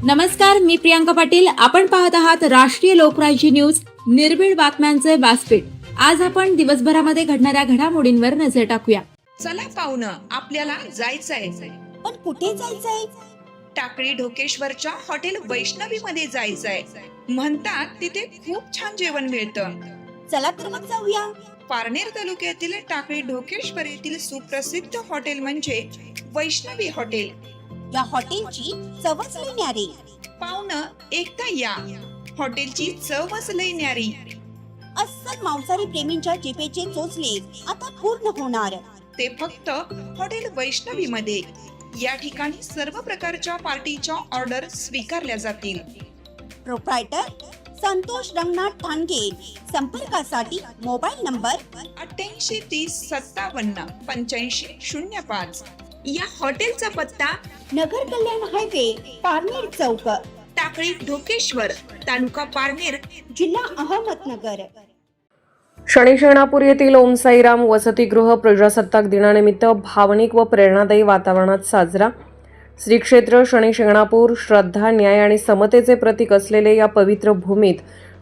नमस्कार, मी प्रियांका पाटील. आपण पाहत आहात राष्ट्रीय लोकराज्य न्यूज, निर्भीड बातम्यांचे व्यासपीठ. आज आपण दिवसभरामध्ये घडणाऱ्या घडामोडींवर नजर टाकूया. चला पाहुणं, आपल्याला जायचंय. पण कुठे जायचंय? टाकळी ढोकेश्वरच्या हॉटेल वैष्णवी मध्ये जायचंय. म्हणतात तिथे खूप छान जेवण मिळतं. चला तर मग जाऊया. पारनेर तालुक्यातील टाकळी ढोकेश्वर येथील सुप्रसिद्ध हॉटेल म्हणजे वैष्णवी हॉटेल. या हॉटेलची चवच लई न्यारी. पाहुणं, एकदा या. हॉटेलची चवच लई न्यारी. अस्सल मांसाहारी प्रेमींच्या जिभेचे चोचले आता पूर्ण होणार. ते फक्त हॉटेल वैष्णवी मध्ये. या ठिकाणी सर्व प्रकारच्या पार्टीच्या ऑर्डर स्वीकारल्या जातील. प्रोप्रायटर संतोष रंगनाथ ठाणगे. संपर्कासाठी मोबाईल नंबर 8830578505. या हॉटेलचा पत्ता नगर कल्याण हायवे, पारनेर चौक, टाकळी ढोकेश्वर, तालुका पारनेर, जिल्हा अहमदनगर. शनी शिंगणापूर येथील ओम साईराम वसतिगृह प्रजासत्ताक दिनानिमित्त भावनिक व प्रेरणादायी वातावरणात साजरा. श्री क्षेत्र शनी शिंगणापूर श्रद्धा, न्याय आणि समतेचे प्रतीक असलेले या पवित्र भूमीत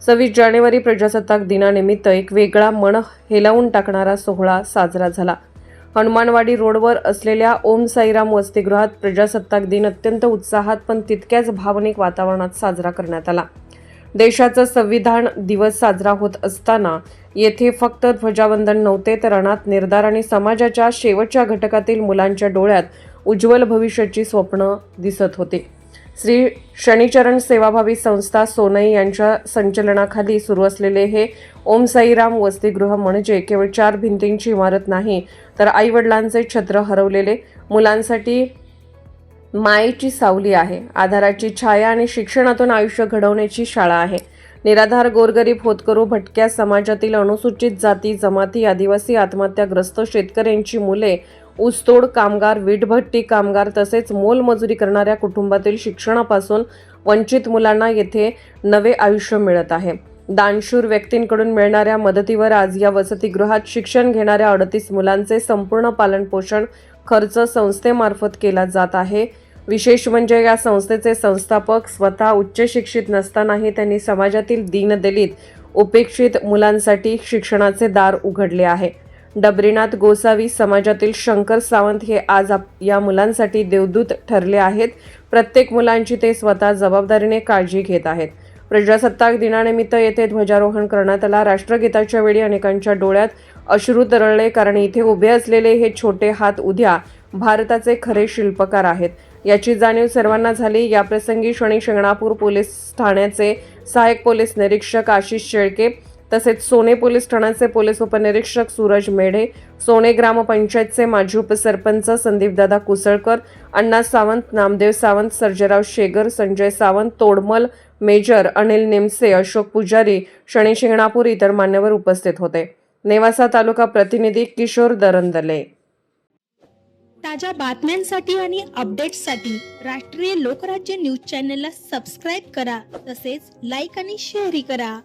26 जानेवारी प्रजासत्ताक दिनानिमित्त एक वेगळा मन हेलावून टाकणारा सोहळा साजरा झाला. हनुमानवाडी रोडवर असलेल्या ओम साईराम वसतिगृहात प्रजासत्ताक दिन अत्यंत उत्साहात पण तितक्याच भावनिक वातावरणात साजरा करण्यात आला. देशाचा संविधान दिवस साजरा होत असताना येथे फक्त ध्वजावंदन नव्हते, तर अनाथ, निर्धार आणि समाजाच्या शेवटच्या घटकातील मुलांच्या डोळ्यात उज्ज्वल भविष्याची स्वप्न दिसत होते. श्री शनिचरण सेवाभावी संस्था सोनई यांच्या संचलनाखाली सुरू असलेले हे ओम साईराम वसतिगृह म्हणजे केवळ 4 भिंतींची इमारत नाही, तर आईवडिलांचे छत्र हरवलेले मुलांसाठी मायेची सावली आहे, आधाराची छाया आणि शिक्षणातून आयुष्य घडवण्याची शाळा आहे. निराधार, गोरगरीब, होतकरू, भटक्या समाजातील अनुसूचित जाती, जमाती, आदिवासी, आत्महत्याग्रस्त शेतकऱ्यांची मुले, ऊसतोड कामगार, वीटभट्टी कामगार तसेच मोलमजुरी करणाऱ्या कुटुंबातील शिक्षणापासून वंचित मुलांना येथे नवे आयुष्य मिळत आहे. दानशूर व्यक्तींकडून मिळणाऱ्या मदतीवर आज या वसतिगृहात शिक्षण घेणाऱ्या 38 मुलांचे संपूर्ण पालनपोषण खर्च संस्थेमार्फत केला जात आहे. विशेष म्हणजे या संस्थेचे संस्थापक स्वतः उच्च शिक्षित नसतानाही त्यांनी समाजातील दीनदलित, उपेक्षित मुलांसाठी शिक्षणाचे दार उघडले आहे. डबरीनाथ गोसावी समाजातील शंकर सावंत हे आज या मुलांसाठी देवदूत ठरले आहेत. प्रत्येक मुलांची ते स्वतः जबाबदारीने काळजी घेत आहेत. प्रजासत्ताक दिनानिमित्त येथे ध्वजारोहण करण्यात आला. राष्ट्रगीताच्या वेळी अनेकांच्या डोळ्यात अश्रू तरळले, कारण इथे उभे असलेले हे छोटे हात उद्या भारताचे खरे शिल्पकार आहेत याची जाणीव सर्वांना झाली. याप्रसंगी शनी शिंगणापूर पोलीस ठाण्याचे सहाय्यक पोलीस निरीक्षक आशिष शेळके तसेच सोने पोलीस ठाण्याचे पोलीस उपनिरीक्षक सूरज मेढे, सोने ग्रामपंचायतचे माजी उपसरपंच संदीपदादा कुसळकर, अण्णा सावंत, नामदेव सावंत, सर्जेराव शेगर, संजय सावंत, तोडमल, मेजर अनिल निमसे, अशोक पुजारी, शनी शिंगणापूर इतर मान्यवर उपस्थित होते. नेवासा तालुका प्रतिनिधी किशोर दरंदले. ताज्या बातम्यांसाठी आणि अपडेट्ससाठी राष्ट्रीय लोकराज्य न्यूज चॅनलला सबस्क्राईब करा, तसेच लाईक आणि शेअरही करा.